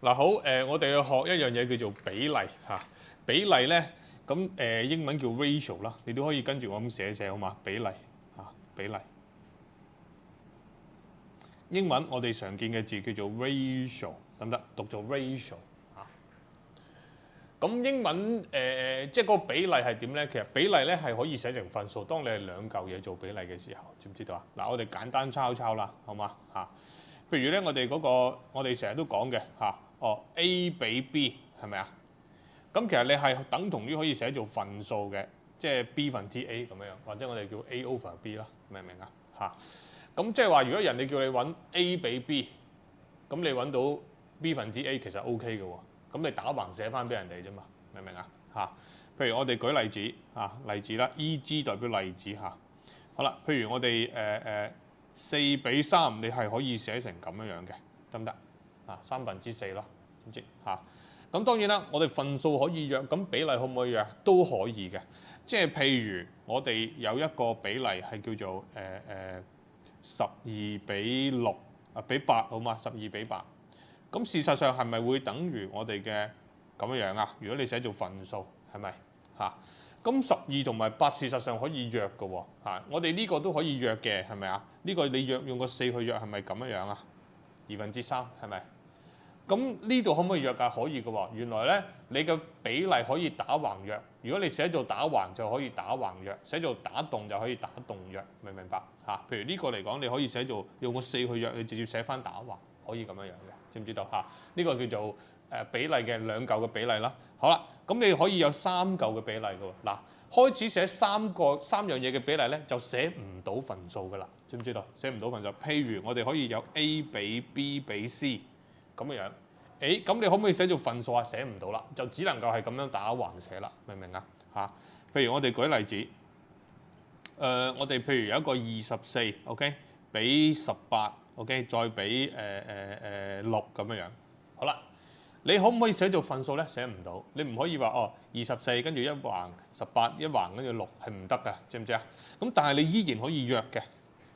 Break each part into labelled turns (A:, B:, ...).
A: 嗱好我哋要學一樣嘢叫做比例嚇。比例咧咁英文叫 ratio 啦，你都可以跟住我咁寫一寫好嘛？比例嚇，比例。英文我哋常見嘅字叫做 ratio， 得唔得？讀做 ratio 嚇。咁英文即係嗰個比例係點咧？其實比例咧係可以寫成份數。當你係兩嚿嘢做比例嘅時候，知唔知道啊？嗱，我哋簡單抄啦，好嘛嚇？譬如咧，我哋嗰個我哋成日都講嘅嚇，A 比 B 係咪啊？咁其實你係等同於可以寫做份數嘅，即係 B 分之 A 咁樣，或者我哋叫 A over B 啦，明唔明啊？嚇！咁即係話，如果人哋叫你揾 A 比 B， 咁你揾到 B 分之 A 其實 OK 嘅喎，咁你打橫寫翻俾人哋啫嘛，明唔明啊？嚇！譬如我哋舉例子嚇，例子啦 ，E.G. 代表例子嚇。好啦，譬如我哋4比3，你係可以寫成咁樣嘅，得唔得？啊，4/3咯，知唔知嚇？咁當然啦，我哋份數可以約，咁比例可唔可以約？都可以嘅。即係譬如我哋有一個比例係叫做12:6比8好嘛？12比8。咁事實上係咪會等於我哋嘅咁樣啊？如果你寫做份數，係咪嚇？咁12同埋8事實上可以約嘅喎嚇，我哋呢個都可以約嘅，係咪啊？呢個你約用個4去約係咪咁樣啊？3/2係咪？咁呢度可唔可以約㗎？可以嘅喎。原來咧，你嘅比例可以打橫約。如果你寫做打橫就可以打橫約，寫做打棟就可以打棟約，明唔明白嚇？譬如呢個嚟講，你可以寫做用個4去約，你直接寫翻打橫，可以咁樣樣嘅，知唔知道嚇？呢個叫做比例嘅兩嚿嘅比例啦。好啦，咁你可以有3嚿嘅比例嘅喎。嗱，開始寫三樣嘢嘅比例咧，就寫唔到份數㗎啦，知唔知道？寫唔到份數。譬如我哋可以有 A 比 B 比 C。咁樣，咁你可唔可以寫做份數啊？寫唔到啦，就只能夠係咁樣打橫寫啦，明唔明啊？嚇，譬如我哋舉例子，我哋譬如有一個24，OK，比18，OK，再比6咁樣。好啦，你可唔可以寫做份數咧？寫唔到，你唔可以話24跟住一橫18一橫跟住6係唔得㗎，知唔知啊？咁但係你依然可以約嘅，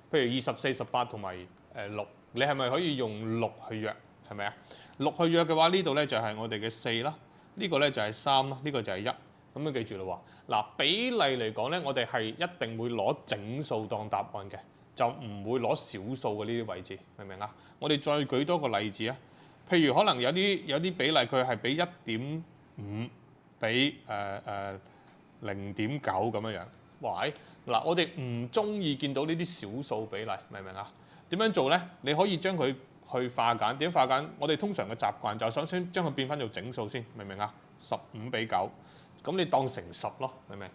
A: 譬如24、18同埋6，你係咪可以用6去約？係咪啊？6去約嘅話，呢度咧就係我哋嘅4啦，呢個咧就係3啦，呢個就係1。咁樣記住咯喎。嗱，比例嚟講咧，我哋係一定會攞整數當答案嘅，就唔會攞小數嘅呢啲位置，明唔明啊？我哋再舉多個例子啊。譬如可能有啲比例佢係比1.5比0.9咁樣樣。喂，嗱，我哋唔中意見到呢啲小數比例，明唔明啊？點樣做咧？你可以將佢去化簡，點化簡？我哋通常嘅習慣就首先將佢變翻做整數先，明唔明啊？15比9，咁你當乘10咯，明唔明？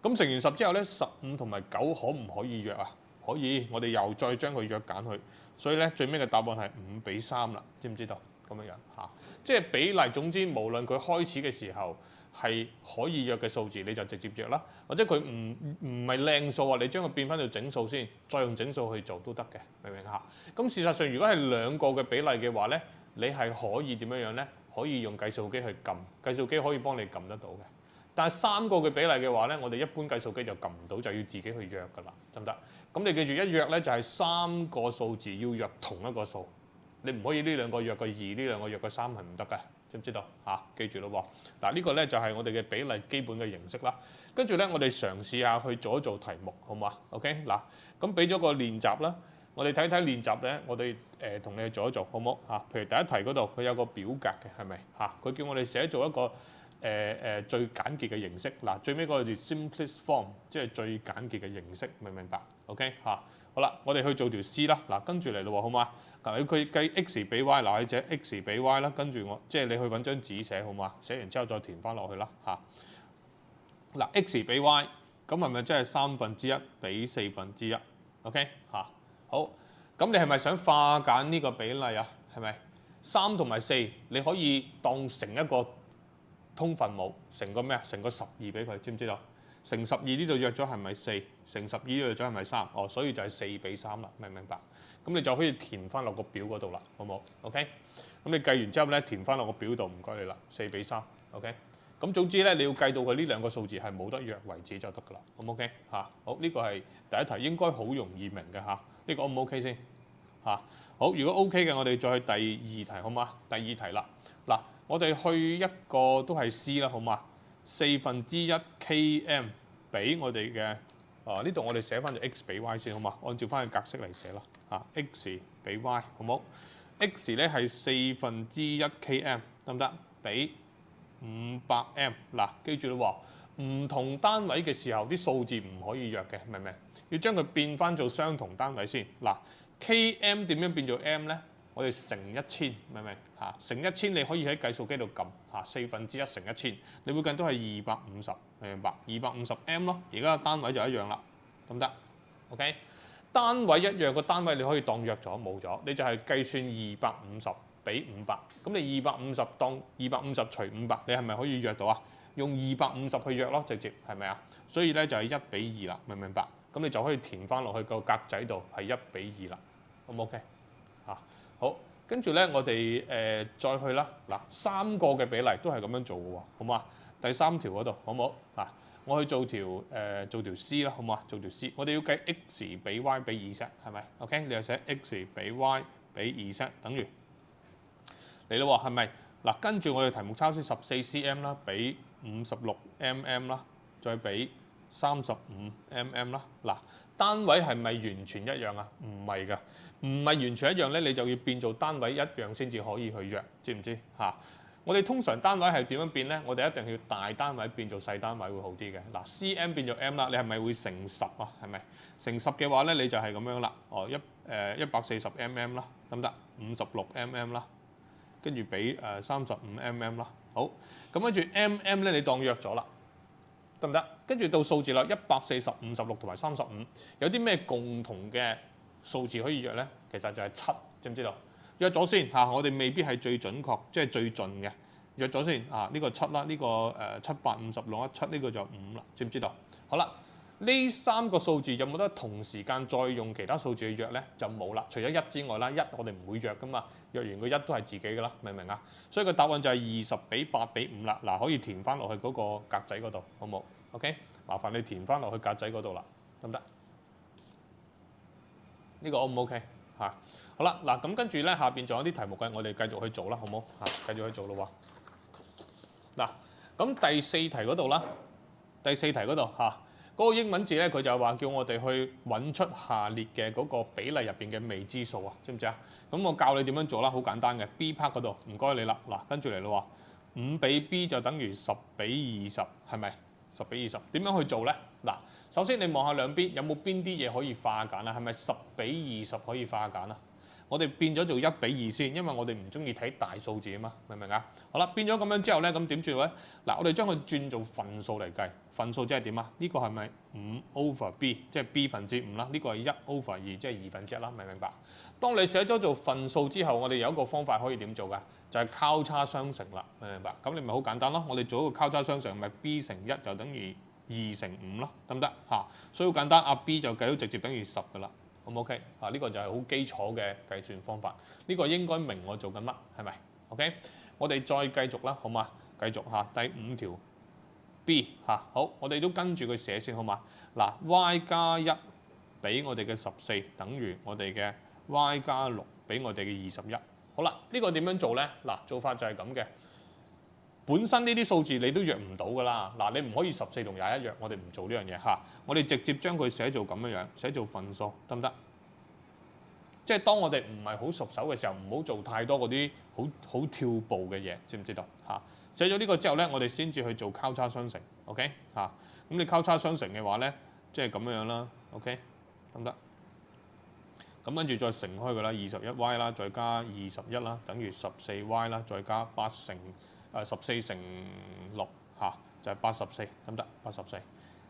A: 咁乘完10之後咧，15同埋9可唔可以約啊？可以，我哋又再將佢約簡去，所以咧最尾嘅答案係5比3啦，知唔知道？咁樣嚇，即係比例。總之無論佢開始嘅時候係可以約嘅數字，你就直接約啦。或者佢唔係靚數啊，你將佢變翻做整數先，再用整數去做都得嘅，明唔明嚇？咁事實上，如果係兩個嘅比例嘅話咧，你係可以點樣樣咧？可以用計數機去撳，計數機可以幫你撳得到嘅。但係3個嘅比例嘅話咧，我哋一般計數機就撳唔到，就要自己去約㗎啦，得唔得？咁你記住一約咧就係3個數字要約同一個數，你唔可以呢兩個約個2，呢兩個約個3係唔得嘅，知唔知道嚇？記住咯喎。嗱，呢個咧就係我哋嘅比例基本嘅形式啦。跟住咧，我哋嘗試下去做一做題目，好嘛 ？OK 嗱，咁俾咗個練習啦，我哋睇睇練習咧，我哋同你去做一做，好唔好嚇？譬如第一題嗰度佢有個表格嘅，係咪嚇？佢叫我哋寫做一個最簡潔嘅形式。嗱，最尾嗰個叫 simplest form， 即係最簡潔嘅形式，明唔明白 ？OK 嚇，好啦，我哋去做條 C 啦。嗱，跟住嚟咯喎，好嘛？嗱，佢計 x 比 y， 嗱，你寫 x 比 y 啦，跟住即係你去揾張紙寫，好嘛？寫完之後再填翻落去啦嚇。嗱 x 比 y， 咁係咪即係1/3比1/4？OK 嚇，好。咁你係咪想化簡呢個比例啊？係咪3同埋4你可以當成一個通分母，成個咩啊？成個12俾佢，知唔知道？乘12呢度約咗係咪4？乘12呢度約咗係咪3？所以就係4比3啦，明唔明白？咁你就可以填翻落個表嗰度啦，好冇 ？OK。咁你計完之後咧，填翻落個表度，唔該你啦，4比3。OK。咁總之咧，你要計到佢呢兩個數字係冇得約為止就得㗎啦，好唔 OK 嚇？好，呢個係第一題，應該好容易明嘅嚇。呢個 O 唔 OK 先嚇？好，如果 OK 嘅，我哋再去第二題好嗎？第二題啦。嗱，我哋去一個都係 C 啦，好嘛？1/4 km 俾我哋嘅呢度我哋寫翻就 x 比 y 先好嘛？按照翻個格式嚟寫啦，x 比 y 好冇？x 咧係1/4 km 得唔得？俾500m 嗱，記住咯喎，唔同單位嘅時候啲數字唔可以約嘅，明唔明？要將佢變翻做相同單位先。嗱 ，km 點樣變做 m 咧？我哋乘1000，明唔明？乘1000你可以喺計數機度撳1/4乘1000，你會計都係250，明唔明白？250m 咯，而家個單位就一樣啦，得唔得 ？OK， 單位一樣，個單位你可以當約咗冇咗，你就係計算250俾500，咁你250當250除500，你係咪可以約到啊？用250去約咯，直接係咪啊？所以咧就係1比2啦，明唔明白？咁你就可以填翻落去個格仔度係1比2啦，好唔 OK？好，跟住咧我哋再去啦，嗱3個嘅比例都係咁樣做嘅喎，好嘛？第3條嗰度好唔好？我去做條 C 啦，好唔好啊？做條 C， 我哋要計 x 比 y 比 2z， 係咪 ？OK， 你就寫 x 比 y 比 2z 等於嚟咯喎，係咪？嗱，跟住我哋題目抄先14cm 啦，比56mm 啦，再比35mm 啦。嗱，單位係咪完全一樣啊？唔係㗎，唔係完全一樣咧，你就要變做單位一樣先至可以去約，知唔知嚇？我哋通常單位係點樣變咧？我哋一定要大單位變做細單位會好啲嘅。嗱 ，cm 變做 m 啦，你係咪會乘10啊？係咪？乘10嘅話咧，你就係咁樣啦。140mm 啦，得唔得？56mm 啦，跟住俾35mm 啦。好，咁跟住 mm 咧，你當約咗啦，得唔得？跟住到數字啦，140、56同埋35，有啲咩共同嘅數字可以約咧？其實就係7，知唔知道？約咗先嚇，我哋未必係最準確，即係最盡嘅。約咗先呢個7啦，呢個7、8、56、17，呢個就5啦，知唔知道？好啦，呢3個數字有冇得同時間再用其他數字去約咧？就冇啦，除咗1之外啦，1我哋唔會約噶嘛，約完個1都係自己噶啦，明唔明啊？所以個答案就係20比8比5啦。嗱，可以填翻落去嗰個格仔嗰度，好冇 ？OK， 麻煩你填翻落去格仔嗰度啦，得唔得？呢個 O 唔 OK 嚇？好啦，嗱咁跟住咧，下邊仲有啲題目嘅，我哋繼續去做啦，好唔好？繼續去做咯喎。嗱，咁第4題嗰度啦，第4題嗰度嗰個英文字咧，佢就話叫我哋去揾出下列嘅嗰個比例入邊嘅未知數啊，知唔知啊？咁我教你點樣做啦，好簡單嘅 B part 嗰度，唔該你啦。嗱，跟住嚟咯喎，5比 B 就等於10比20，係咪？10比20點樣去做咧？嗱，首先你望下兩邊有冇邊啲嘢可以化簡啊？係咪10比20可以化簡啊？我哋變咗做1比2先，因為我哋唔中意睇大數字啊嘛，明唔明啊？好啦，變咗咁樣之後咧，咁點做咧？嗱，我哋將佢轉做份數嚟計，份數即係點啊？呢個係咪5/B， 即係 B 分之5啦？呢個係1/2，即係2分之一啦，明唔明白？當你寫咗做份數之後，我哋有一個方法可以點做㗎？就係交叉相乘啦，明唔明白？咁你咪好簡單咯，我哋做一個交叉相乘，咪 B 乘1就等於2乘5咯，得唔得嚇？所以好簡單，阿 B 就計到直接等於10㗎啦。好唔 OK？呢個就係好基礎嘅計算方法。呢個應該明我做緊乜，係咪 ？OK？我哋再繼續啦，好嘛？繼續第5條 B 好，我哋都跟住佢寫先，好嘛？嗱 ，Y 加1俾我哋嘅14等於我哋嘅 Y 加6俾我哋嘅21。好啦，呢個點樣做咧？嗱，做法就係咁嘅。本身呢啲數字你都約唔到㗎啦，嗱你唔可以14同21約，我哋唔做呢樣嘢嚇，我哋直接將佢寫做咁樣樣，寫做份數得唔得？即係當我哋唔係好熟手嘅時候，唔好做太多嗰啲好跳步嘅嘢，知唔知道嚇？寫咗呢個之後咧，我哋先至去做交叉相乘 ，OK 嚇？咁你交叉相乘嘅話咧，即係咁樣樣啦 ，OK 得唔得？咁跟住再乘開佢啦，21y 啦，再加21啦，等於14y 啦，再加8乘14乘6就係84，得唔得？84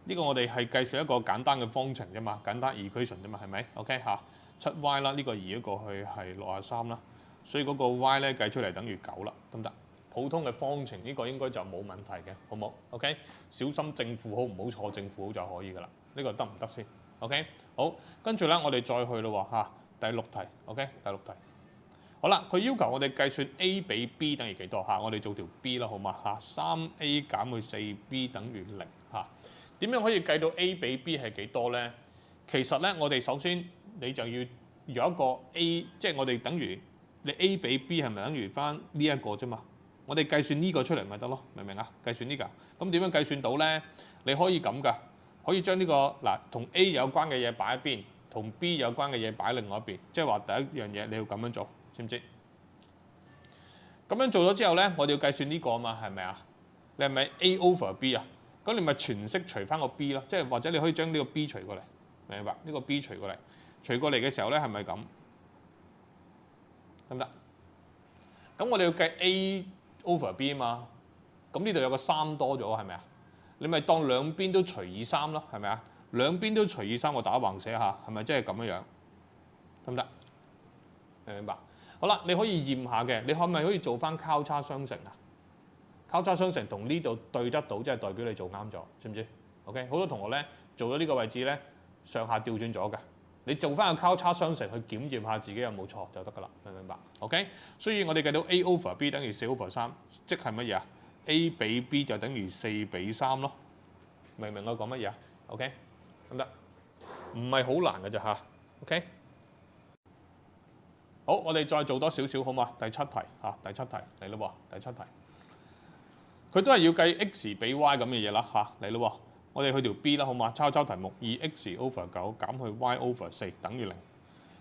A: 呢個我哋係計算一個簡單嘅方程啫嘛，簡單equation啫嘛，係咪 ？OK 7y 啦，呢個移咗過去係63啦，所以嗰個 y 咧計出嚟等於9啦，得唔得？普通嘅方程呢個應該就冇問題嘅，好冇 ？OK， 小心正負號唔好錯正負號就可以㗎啦。呢個得唔得先 ？OK， 好，跟住咧我哋再去咯喎第6題 ，OK， 第6題。好啦，佢要求我哋計算 A 比 B 等於幾多我哋做條 B 啦，好嘛3A 減去 4B 等於0點樣可以計到 A 比 B 係幾多咧？其實咧，我哋首先你就要有一個 A， 即係我哋等於你 A 比 B 係咪等於翻呢一個啫嘛？我哋計算呢個出嚟咪得咯，明唔明啊？計算呢個，咁點樣計算到咧？你可以咁㗎，可以將呢個嗱同 A 有關嘅嘢擺一邊，同 B 有關嘅嘢擺另外一邊，即係話第一樣嘢你要咁樣做，知唔知？咁樣做咗之後咧，我哋要計算呢個啊嘛，係咪啊？你係咪 A over B 啊？咁你咪全式除翻個 B 咯，即係或者你可以將呢個 B 除過嚟，明白？呢個 B 除過嚟，除過嚟嘅時候咧係咪咁？得唔得？咁我哋要計 A over B 啊嘛，咁呢度有個3多咗，係咪啊？你咪當兩邊都除以3咯，係咪啊？兩邊都除以3，我打橫寫下，係咪即係咁樣樣？得唔得？明白？好啦，你可以驗下嘅，你可唔可以做翻交叉相乘啊？交叉相乘同呢度對得到，即係代表你做啱咗，知唔知 ？OK， 好多同學咧做咗呢個位置咧上下調轉咗嘅，你做翻個交叉相乘去檢驗下自己有冇錯就得㗎啦，明唔明白 ？OK， 所以我哋計到 A over B 等於4 over 3，即係乜嘢啊 ？A 比 B 就等於4比3咯，明唔明我講乜嘢啊 ？OK， 得唔得？唔係好難㗎咋嚇 ，OK。好，我哋再做多少少好嘛？第7題嚇，第7題嚟咯喎，第7題，佢都係要計 x 比 y 咁嘅嘢啦嚇，嚟咯喎，我哋去條 B 啦好嘛？抄題目2x over 9減去 y over 4等於0。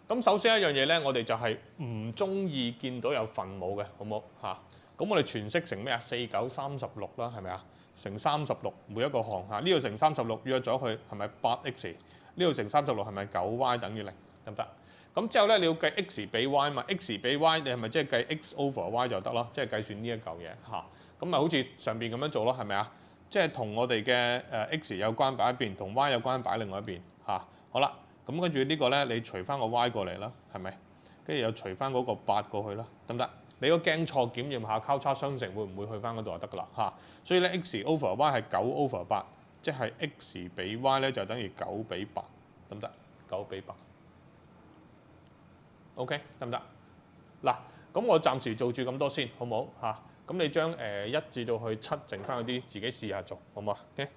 A: 咁首先一樣嘢咧，我哋就係唔中意見到有分母嘅，好唔好嚇？咁我哋全式乘咩啊？4、9、36啦，係咪啊？乘36每一個項嚇，呢度乘36約咗佢係咪 8x？呢度乘36係咪 9y 等於0？得唔得？咁之後咧，你要計 x 比 y 嘛 ，x 比 y 你係咪即係計 x over y 就得咯？即係計算呢一嚿嘢嚇。咁咪好似上邊咁樣做咯，係咪啊？即係同我哋嘅x 有關擺一邊，同 y 有關擺另外一邊嚇。好啦，咁跟住呢個咧，你除翻個 y 過嚟啦，係咪？跟住又除翻嗰個8過去啦，得唔得？你個驚錯檢驗下交叉相乘會唔會去翻嗰度就得㗎啦嚇。所以咧 x over y 係9 over 8，即係 x 比 y 咧就等於9比8，得唔得？9比8。OK， 得唔得？嗱，咁我暫時做住咁多先，好唔好嚇？咁你將1至到去7剩翻嗰啲自己試下做，好唔好啊？ OK。